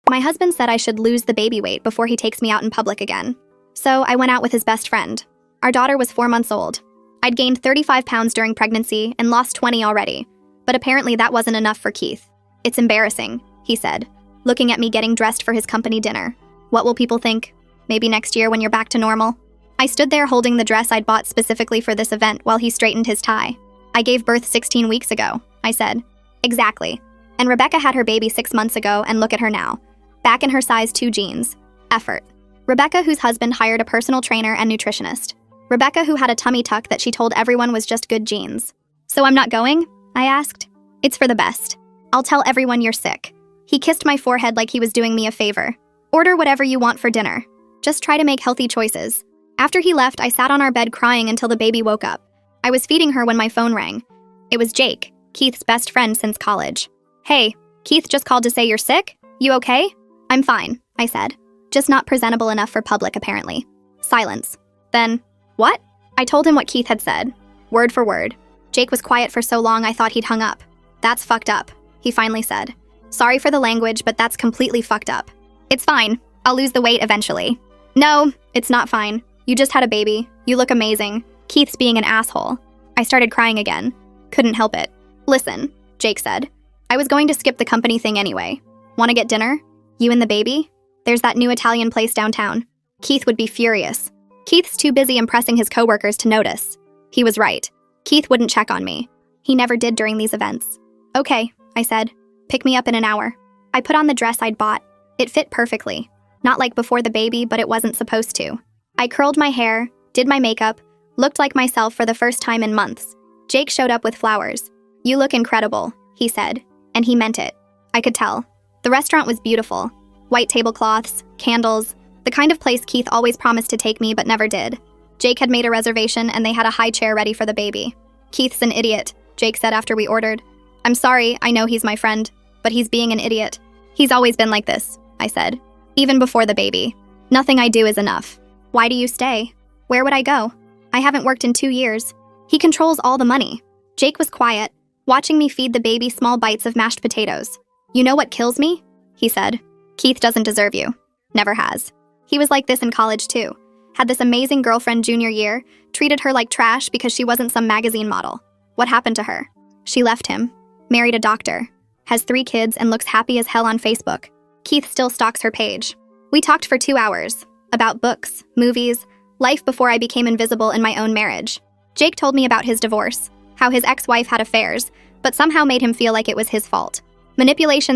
My husband said I should lose the baby weight before he takes me out in public again. So I went out with his best friend. Our daughter was 4 months old. I'd gained 35 pounds during pregnancy and lost 20 already, but apparently that wasn't enough for Keith. "It's embarrassing," he said, looking at me getting dressed for his company dinner. "What will people think? Maybe next year when you're back to normal." I stood there holding the dress I'd bought specifically for this event while he straightened his tie. "I gave birth 16 weeks ago," I said. "Exactly. And Rebecca had her baby 6 months ago, and look at her now. Back in her size 2 jeans. Effort." Rebecca, whose husband hired a personal trainer and nutritionist. Rebecca, who had a tummy tuck that she told everyone was just good genes. "So I'm not going?" I asked. "It's for the best. I'll tell everyone you're sick." He kissed my forehead like he was doing me a favor. "Order whatever you want for dinner. Just try to make healthy choices." After he left, I sat on our bed crying until the baby woke up. I was feeding her when my phone rang. It was Jake, Keith's best friend since college. "Hey, Keith just called to say you're sick? You okay?" "I'm fine," I said. "Just not presentable enough for public, apparently." Silence. Then, "What?" I told him what Keith had said, word for word. Jake was quiet for so long I thought he'd hung up. "That's fucked up," he finally said. "Sorry for the language, but that's completely fucked up." "It's fine. I'll lose the weight eventually." "No, it's not fine. You just had a baby. You look amazing. Keith's being an asshole." I started crying again. Couldn't help it. "Listen," Jake said. "I was going to skip the company thing anyway. Want to get dinner? You and the baby? There's that new Italian place downtown." Keith would be furious. Keith's too busy impressing his coworkers to notice. He was right. Keith wouldn't check on me. He never did during these events. "Okay," I said. "Pick me up in an hour." I put on the dress I'd bought. It fit perfectly. Not like before the baby, but it wasn't supposed to. I curled my hair, did my makeup, looked like myself for the first time in months. Jake showed up with flowers. "You look incredible," he said, and he meant it. I could tell. The restaurant was beautiful. White tablecloths, candles, the kind of place Keith always promised to take me but never did. Jake had made a reservation and they had a high chair ready for the baby. "Keith's an idiot," Jake said after we ordered. "I'm sorry, I know he's my friend, but he's being an idiot." "He's always been like this," I said. "Even before the baby. Nothing I do is enough." "Why do you stay? Where would I go? I haven't worked in 2 years. He controls all the money." Jake was quiet, watching me feed the baby small bites of mashed potatoes. "You know what kills me?" he said. "Keith doesn't deserve you. Never has. He was like this in college too. Had this amazing girlfriend junior year, treated her like trash because she wasn't some magazine model. What happened to her? She left him, married a doctor, has 3 kids and looks happy as hell on Facebook. Keith still stalks her page. We talked for 2 hours. About books, movies, life before I became invisible in my own marriage. Jake told me about his divorce, how his ex-wife had affairs, but somehow made him feel like it was his fault. Manipulation